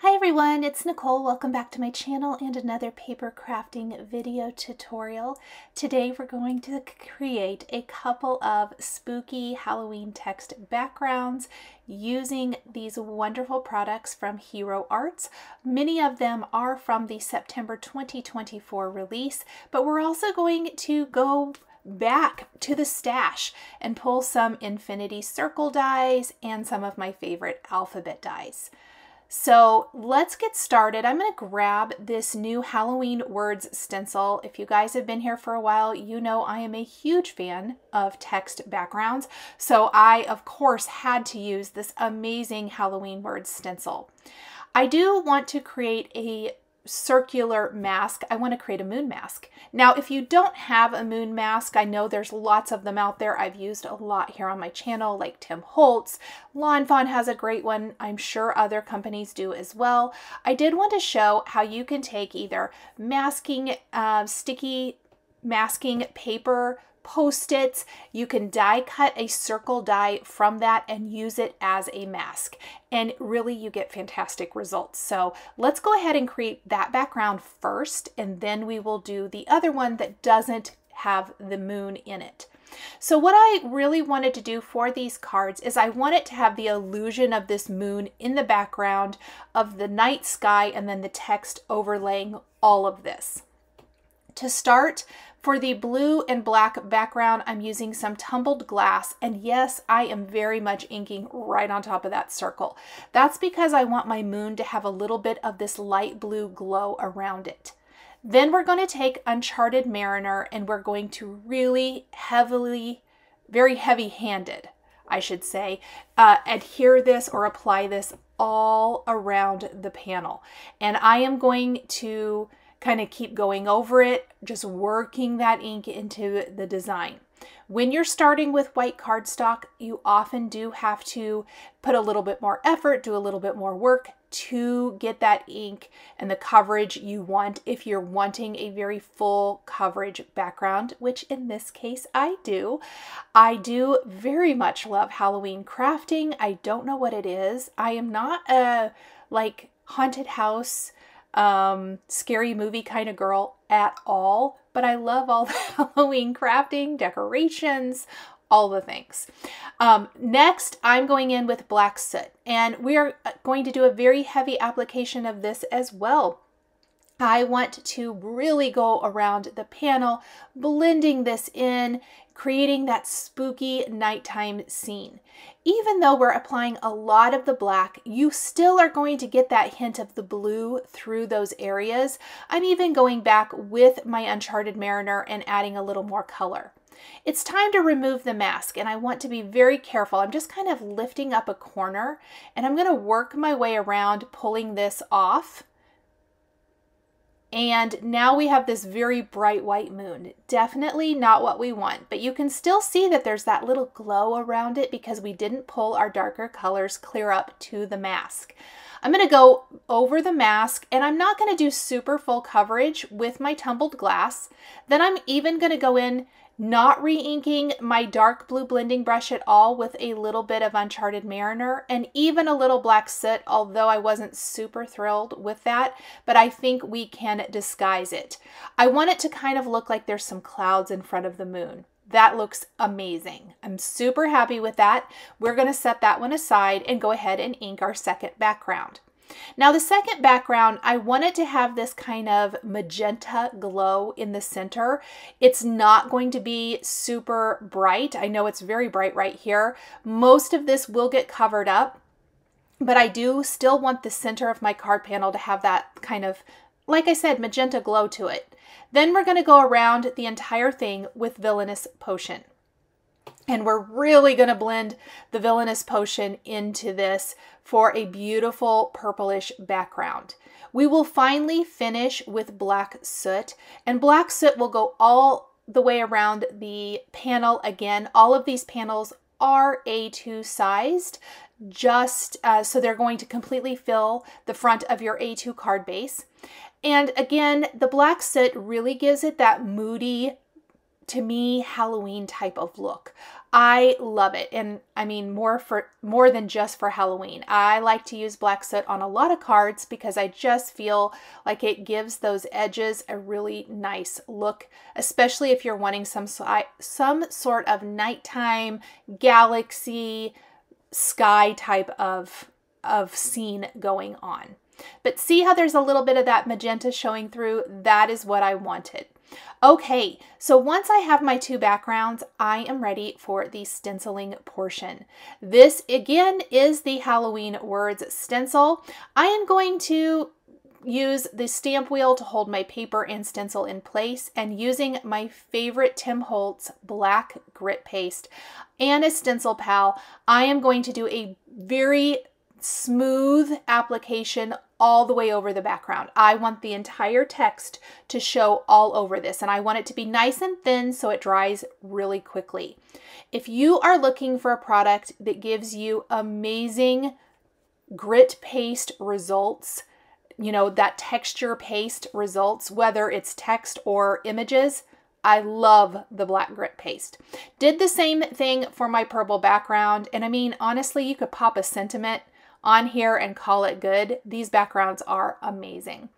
Hi everyone, it's Nicole. Welcome back to my channel and another paper crafting video tutorial. Today we're going to create a couple of spooky Halloween text backgrounds using these wonderful products from Hero Arts. Many of them are from the September 2024 release, but we're also going to go back to the stash and pull some infinity circle dies and some of my favorite alphabet dies. So let's get started. I'm going to grab this new Halloween words stencil. If you guys have been here for a while, you know I am a huge fan of text backgrounds. So I, of course, had to use this amazing Halloween words stencil. I do want to create a circular mask. I want to create a moon mask. Now, if you don't have a moon mask, I know there's lots of them out there. I've used a lot here on my channel, like Tim Holtz. Lawn Fawn has a great one. I'm sure other companies do as well. I did want to show how you can take either masking, sticky masking paper, Post-its, you can die cut a circle die from that and use it as a mask. And really you get fantastic results. So let's go ahead and create that background first, and then we will do the other one that doesn't have the moon in it. So what I really wanted to do for these cards is I wanted to have the illusion of this moon in the background of the night sky and then the text overlaying all of this. To start, for the blue and black background, I'm using some tumbled glass, and yes, I am very much inking right on top of that circle. That's because I want my moon to have a little bit of this light blue glow around it. Then we're going to take Uncharted Mariner and we're going to really heavily, very heavy-handed, I should say, adhere this or apply this all around the panel. And I am going to kind of keep going over it, just working that ink into the design. When you're starting with white cardstock, you often do have to put a little bit more effort, do a little bit more work to get that ink and the coverage you want if you're wanting a very full coverage background, which in this case I do. I do very much love Halloween crafting. I don't know what it is. I am not a like haunted house scary movie kind of girl at all, but I love all the Halloween crafting, decorations, all the things. Next, I'm going in with black soot, and we are going to do a very heavy application of this as well. I want to really go around the panel, blending this in, creating that spooky nighttime scene. Even though we're applying a lot of the black, you still are going to get that hint of the blue through those areas. I'm even going back with my Uncharted Mariner and adding a little more color. It's time to remove the mask, and I want to be very careful. I'm just kind of lifting up a corner, and I'm going to work my way around pulling this off. And now we have this very bright white moon. Definitely not what we want, but you can still see that there's that little glow around it because we didn't pull our darker colors clear up to the mask. I'm going to go over the mask, and I'm not going to do super full coverage with my tumbled glass. Then I'm even going to go in not re-inking my dark blue blending brush at all with a little bit of Uncharted Mariner and even a little black soot, although I wasn't super thrilled with that, but I think we can disguise it. I want it to kind of look like there's some clouds in front of the moon. That looks amazing. I'm super happy with that. We're going to set that one aside and go ahead and ink our second background. Now the second background, I wanted to have this kind of magenta glow in the center. It's not going to be super bright. I know it's very bright right here. Most of this will get covered up, but I do still want the center of my card panel to have that kind of, like I said, magenta glow to it. Then we're going to go around the entire thing with Villainous Potion. And we're really going to blend the Villainous Potion into this for a beautiful purplish background. We will finally finish with black soot, and black soot will go all the way around the panel. Again, all of these panels are A2 sized, just so they're going to completely fill the front of your A2 card base. And again, the black soot really gives it that moody, to me, Halloween type of look. I love it. And I mean, more than just for Halloween. I like to use black soot on a lot of cards because I just feel like it gives those edges a really nice look, especially if you're wanting some sort of nighttime galaxy sky type of scene going on. But see how there's a little bit of that magenta showing through? That is what I wanted. Okay, so once I have my two backgrounds, I am ready for the stenciling portion. This again is the Halloween Words stencil. I am going to use the stamp wheel to hold my paper and stencil in place, and using my favorite Tim Holtz black grit paste and a stencil pal, I am going to do a very smooth application all the way over the background. I want the entire text to show all over this, and I want it to be nice and thin so it dries really quickly. If you are looking for a product that gives you amazing grit paste results, you know, that texture paste results, whether it's text or images, I love the black grit paste. Did the same thing for my purple background, and I mean, honestly, you could pop a sentiment on here and call it good. These backgrounds are amazing.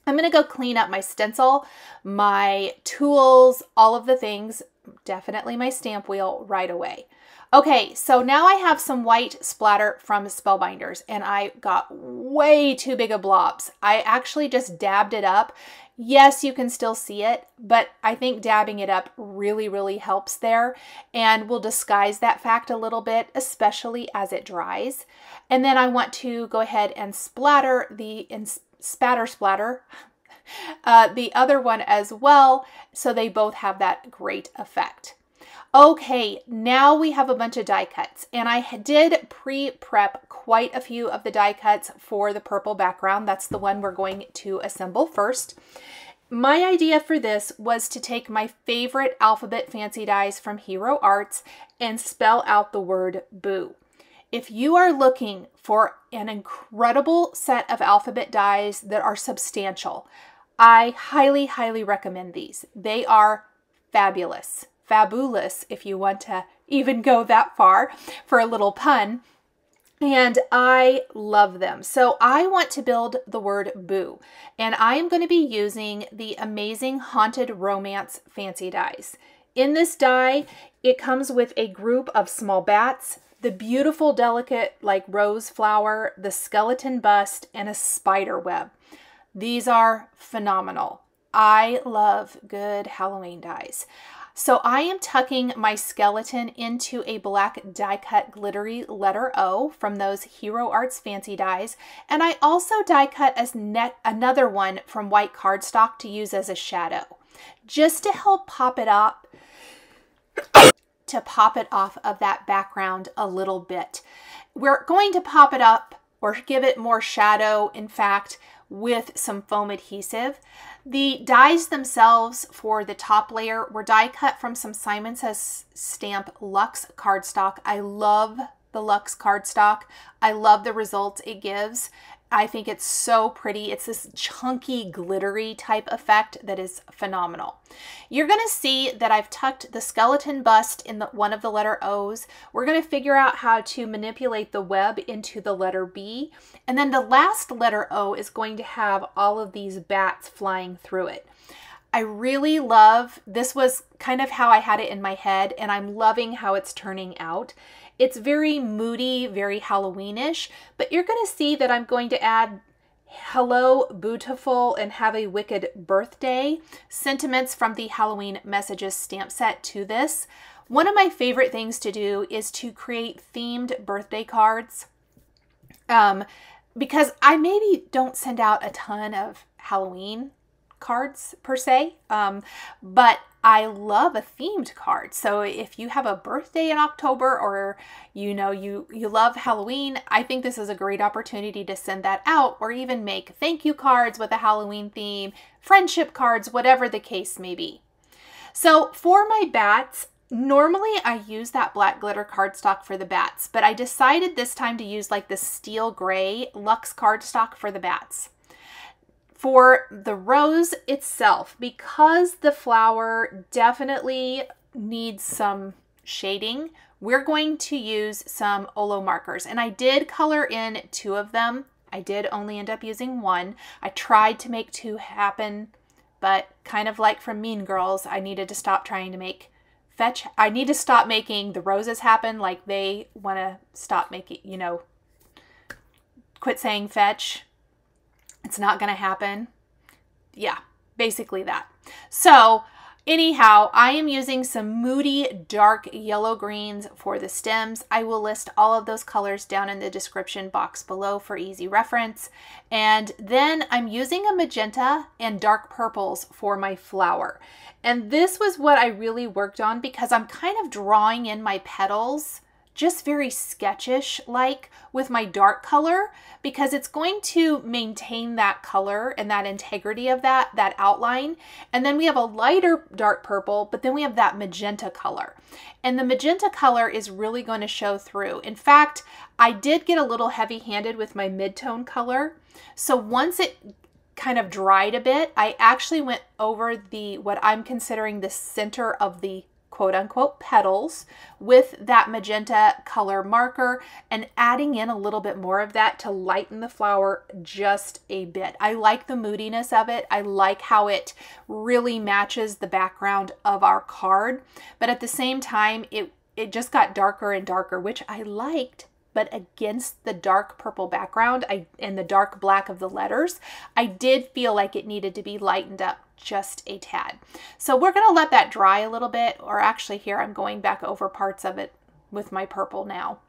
I'm going to go clean up my stencil, my tools, all of the things, definitely my stamp wheel right away. Okay, so now I have some white splatter from Spellbinders, and I got way too big of blobs. I actually just dabbed it up. Yes, you can still see it, but I think dabbing it up really, really helps there, and will disguise that fact a little bit, especially as it dries. And then I want to go ahead and splatter the splatter the other one as well, so they both have that great effect. Okay, now we have a bunch of die cuts, and I did pre-prep quite a few of the die cuts for the purple background. That's the one we're going to assemble first. My idea for this was to take my favorite alphabet fancy dies from Hero Arts and spell out the word boo. If you are looking for an incredible set of alphabet dies that are substantial, I highly, highly recommend these. They are fabulous. Fabulous, if you want to even go that far for a little pun. And I love them. So I want to build the word boo, and I am going to be using the amazing Haunted Romance fancy dies. In this die, it comes with a group of small bats, the beautiful delicate like rose flower, the skeleton bust, and a spider web. These are phenomenal. I love good Halloween dies. So I am tucking my skeleton into a black die cut glittery letter O from those Hero Arts fancy dies. And I also die cut another one from white cardstock to use as a shadow, just to help pop it up, to pop it off of that background a little bit. We're going to pop it up or give it more shadow, in fact, with some foam adhesive. The dies themselves for the top layer were die cut from some Simon Says Stamp Luxe cardstock. I love the Luxe cardstock. I love the results it gives. I think it's so pretty. It's this chunky, glittery type effect that is phenomenal. You're going to see that I've tucked the skeleton bust in one of the letter O's. We're going to figure out how to manipulate the web into the letter B. And then the last letter O is going to have all of these bats flying through it. I really love, this was kind of how I had it in my head, and I'm loving how it's turning out. It's very moody, very Halloweenish, but you're going to see that I'm going to add hello, beautiful, and have a wicked birthday sentiments from the Halloween Messages stamp set to this. One of my favorite things to do is to create themed birthday cards, because I maybe don't send out a ton of Halloween cards per se, but I love a themed card. So if you have a birthday in October, or you know you love Halloween, I think this is a great opportunity to send that out, or even make thank you cards with a Halloween theme, friendship cards, whatever the case may be. So for my bats, normally I use that black glitter cardstock for the bats, but I decided this time to use like the steel gray Luxe cardstock for the bats. For the rose itself, because the flower definitely needs some shading, we're going to use some Olo markers. And I did color in 2 of them. I did only end up using 1. I tried to make 2 happen, but kind of like from Mean Girls, I needed to stop trying to make fetch. I need to stop making the roses happen like they want to stop making, you know, quit saying fetch. It's not going to happen. Yeah, basically that. So anyhow, I am using some moody dark yellow greens for the stems. I will list all of those colors down in the description box below for easy reference. And then I'm using a magenta and dark purples for my flower. And this was what I really worked on because I'm kind of drawing in my petals just very sketchish like with my dark color, because it's going to maintain that color and that integrity of that outline. And then we have a lighter dark purple, but then we have that magenta color. And the magenta color is really going to show through. In fact, I did get a little heavy-handed with my mid-tone color. So once it kind of dried a bit, I actually went over what I'm considering the center of the quote-unquote petals with that magenta color marker and adding in a little bit more of that to lighten the flower just a bit. I like the moodiness of it. I like how it really matches the background of our card, but at the same time it just got darker and darker, which I liked, but against the dark purple background and the dark black of the letters, I did feel like it needed to be lightened up just a tad. So we're going to let that dry a little bit, or actually here I'm going back over parts of it with my purple now.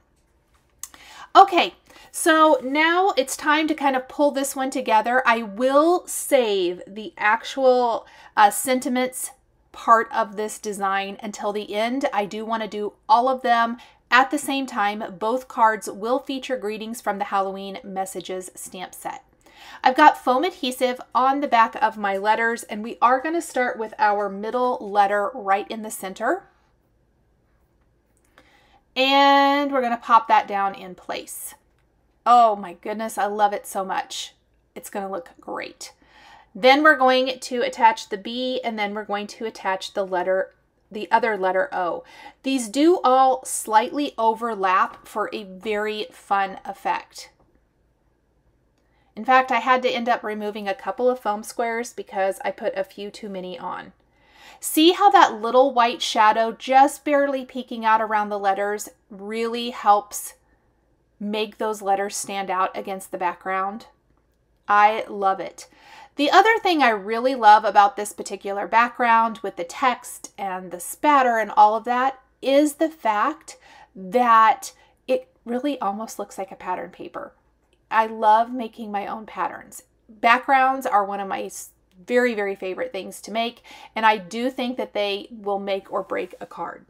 Okay, so now it's time to kind of pull this one together. I will save the actual sentiments part of this design until the end. I do want to do all of them at the same time. Both cards will feature greetings from the Halloween Messages stamp set. I've got foam adhesive on the back of my letters, and we are going to start with our middle letter right in the center. And we're going to pop that down in place. Oh my goodness, I love it so much. It's going to look great. Then we're going to attach the B, and then we're going to attach the other letter O. These do all slightly overlap for a very fun effect. In fact, I had to end up removing a couple of foam squares because I put a few too many on. See how that little white shadow just barely peeking out around the letters really helps make those letters stand out against the background? I love it. The other thing I really love about this particular background with the text and the spatter and all of that is the fact that it really almost looks like a pattern paper. I love making my own patterns. Backgrounds are one of my very, very favorite things to make, and I do think that they will make or break a card.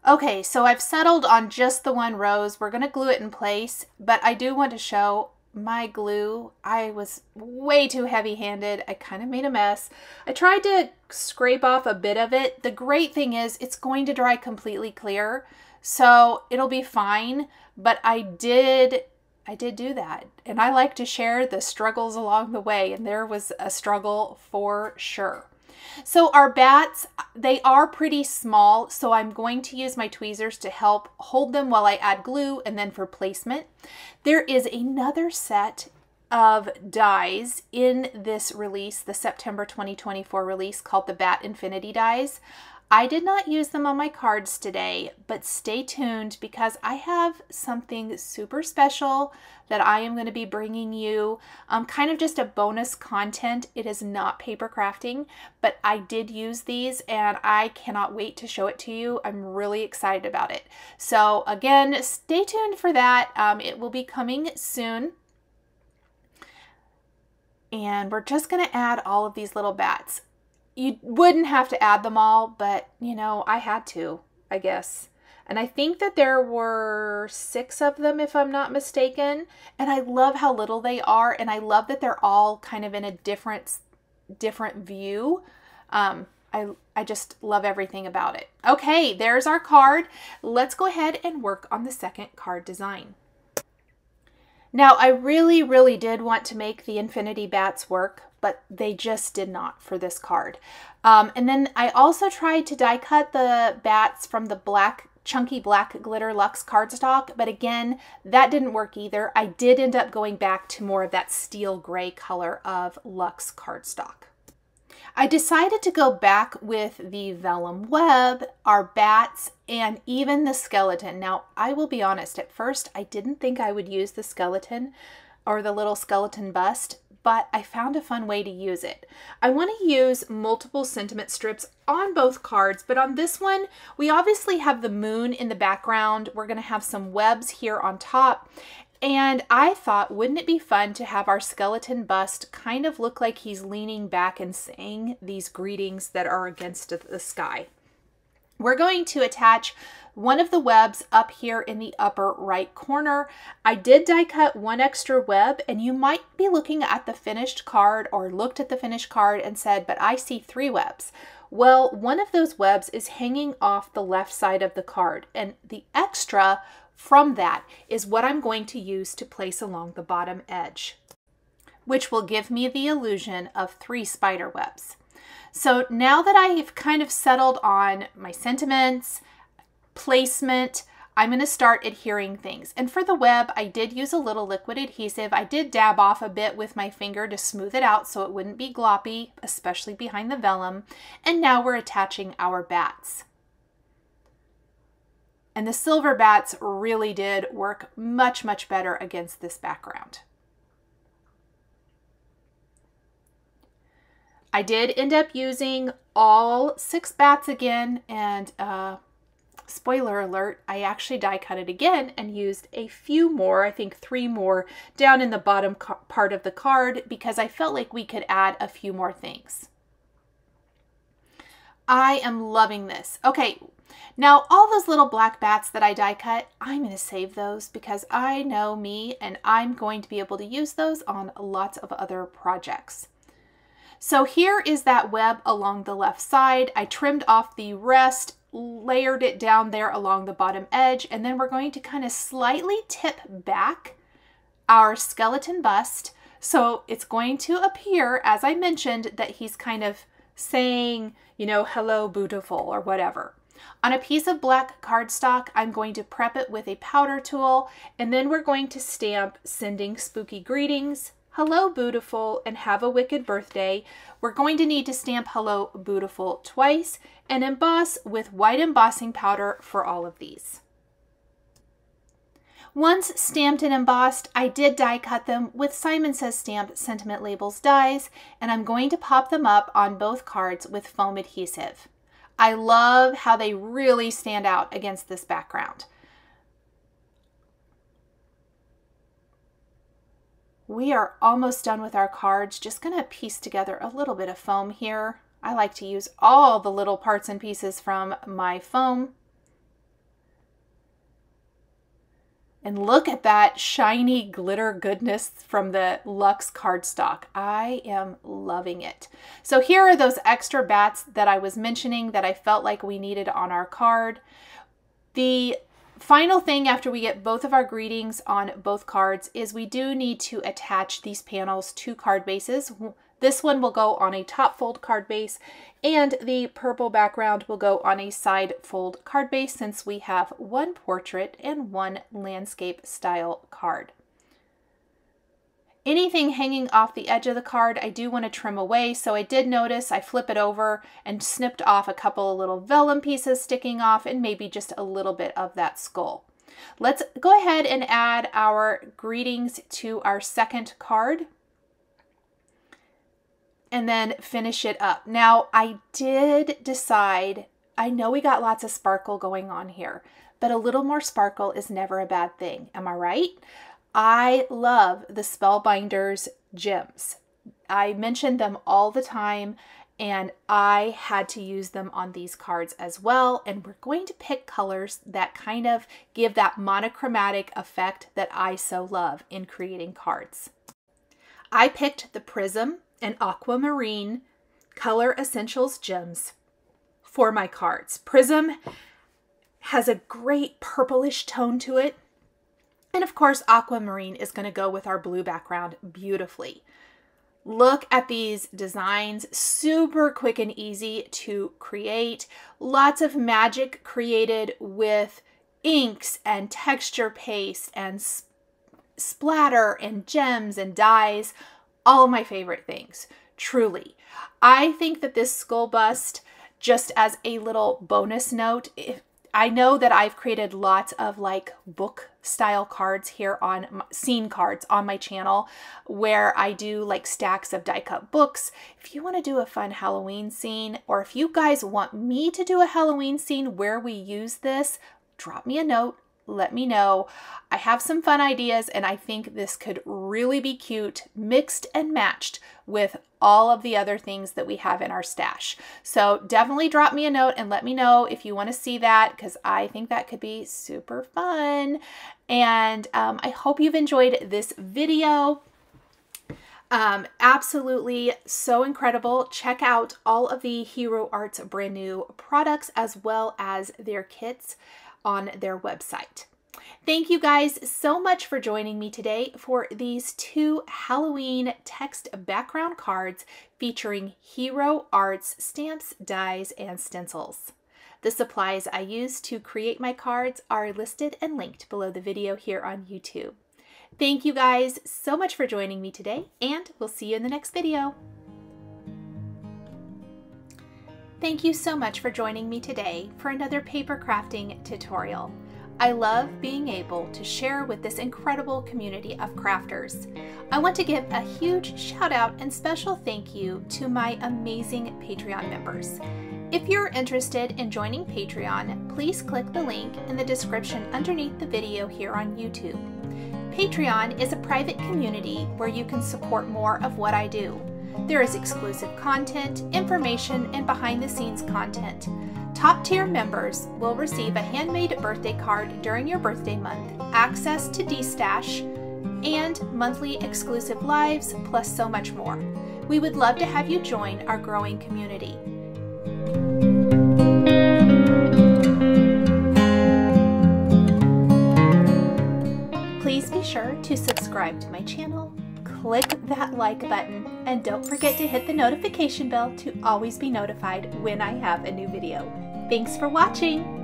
Okay, so I've settled on just the one rose. We're going to glue it in place, but I do want to show my glue. I was way too heavy-handed. I kind of made a mess. I tried to scrape off a bit of it. The great thing is it's going to dry completely clear, so it'll be fine, but I did do that, and I like to share the struggles along the way, and there was a struggle for sure. So our bats, they are pretty small, so I'm going to use my tweezers to help hold them while I add glue, and then for placement. There is another set of dies in this release, the September 2024 release, called the Bat Infinity dies. I did not use them on my cards today, but stay tuned because I have something super special that I am going to be bringing you, kind of just a bonus content. It is not paper crafting, but I did use these and I cannot wait to show it to you. I'm really excited about it. So again, stay tuned for that. It will be coming soon. And we're just going to add all of these little bats. You wouldn't have to add them all, but you know, I had to, I guess. And I think that there were 6 of them, if I'm not mistaken. And I love how little they are. And I love that they're all kind of in a different view. I just love everything about it. Okay, there's our card. Let's go ahead and work on the second card design. Now, I really, really did want to make the Infinity Bats work, but they just did not for this card. And then I also tried to die cut the bats from the chunky black glitter Luxe cardstock, but again, that didn't work either. I did end up going back to more of that steel gray color of Luxe cardstock. I decided to go back with the vellum web, our bats, and even the skeleton. Now, I will be honest, at first I didn't think I would use the skeleton or the little skeleton bust, but I found a fun way to use it. I want to use multiple sentiment strips on both cards, but on this one, we obviously have the moon in the background. We're going to have some webs here on top. And I thought, wouldn't it be fun to have our skeleton bust kind of look like he's leaning back and saying these greetings that are against the sky. We're going to attach one of the webs up here in the upper right corner. I did die cut one extra web, and you might be looking at the finished card or looked at the finished card and said, but I see 3 webs. Well, one of those webs is hanging off the left side of the card, and the extra from that is what I'm going to use to place along the bottom edge, which will give me the illusion of 3 spider webs. So now that I've kind of settled on my sentiments, placement, I'm going to start adhering things. And for the web, I did use a little liquid adhesive. I did dab off a bit with my finger to smooth it out so it wouldn't be gloppy, especially behind the vellum. And now we're attaching our bats. And the silver bats really did work much, much better against this background. I did end up using all 6 bats again, and spoiler alert, I actually die cut it again and used a few more, I think 3 more, down in the bottom part of the card because I felt like we could add a few more things. I am loving this. Okay. Now, all those little black bats that I die cut, I'm going to save those because I know me and I'm going to be able to use those on lots of other projects. So here is that web along the left side. I trimmed off the rest, layered it down there along the bottom edge, and then we're going to kind of slightly tip back our skeleton bust. So it's going to appear, as I mentioned, that he's kind of saying, you know, hello, beautiful, or whatever. On a piece of black cardstock, I'm going to prep it with a powder tool, and then we're going to stamp sending spooky greetings, hello, beautiful, and have a wicked birthday. We're going to need to stamp hello, beautiful twice and emboss with white embossing powder for all of these. Once stamped and embossed, I did die cut them with Simon Says Stamp Sentiment Labels dies, and I'm going to pop them up on both cards with foam adhesive. I love how they really stand out against this background. We are almost done with our cards. Just going to piece together a little bit of foam here. I like to use all the little parts and pieces from my foam. And look at that shiny glitter goodness from the Luxe cardstock. I am loving it. So here are those extra bats that I was mentioning that I felt like we needed on our card. The final thing after we get both of our greetings on both cards is we do need to attach these panels to card bases. This one will go on a top fold card base, and the purple background will go on a side fold card base since we have one portrait and one landscape style card. Anything hanging off the edge of the card, I do want to trim away, so I did notice I flip it over and snipped off a couple of little vellum pieces sticking off and maybe just a little bit of that skull. Let's go ahead and add our greetings to our second card and then finish it up. Now, I did decide, I know we got lots of sparkle going on here, but a little more sparkle is never a bad thing. Am I right? I love the Spellbinders gems. I mention them all the time, and I had to use them on these cards as well. And we're going to pick colors that kind of give that monochromatic effect that I so love in creating cards. I picked the Prism and Aquamarine Color Essentials gems for my cards. Prism has a great purplish tone to it. And of course, Aquamarine is going to go with our blue background beautifully. Look at these designs, super quick and easy to create. Lots of magic created with inks and texture paste and splatter and gems and dyes. All of my favorite things, truly. I think that this skull bust, just as a little bonus note, I know that I've created lots of like book style cards here on scene cards on my channel where I do like stacks of die cut books. If you want to do a fun Halloween scene, or if you guys want me to do a Halloween scene where we use this, drop me a note. Let me know. I have some fun ideas and I think this could really be cute, mixed and matched with all of the other things that we have in our stash. So definitely drop me a note and let me know if you want to see that, because I think that could be super fun. And I hope you've enjoyed this video. Absolutely so incredible. Check out all of the Hero Arts brand new products as well as their kits on their website. Thank you guys so much for joining me today for these 2 Halloween text background cards featuring Hero Arts stamps, dies, and stencils. The supplies I used to create my cards are listed and linked below the video here on YouTube. Thank you guys so much for joining me today, and we'll see you in the next video. Thank you so much for joining me today for another paper crafting tutorial. I love being able to share with this incredible community of crafters. I want to give a huge shout out and special thank you to my amazing Patreon members. If you're interested in joining Patreon, please click the link in the description underneath the video here on YouTube. Patreon is a private community where you can support more of what I do. There is exclusive content, information, and behind-the-scenes content. Top-tier members will receive a handmade birthday card during your birthday month, access to D-Stash, and monthly exclusive lives, plus so much more. We would love to have you join our growing community. Please be sure to subscribe to my channel, click that like button, and don't forget to hit the notification bell to always be notified when I have a new video. Thanks for watching!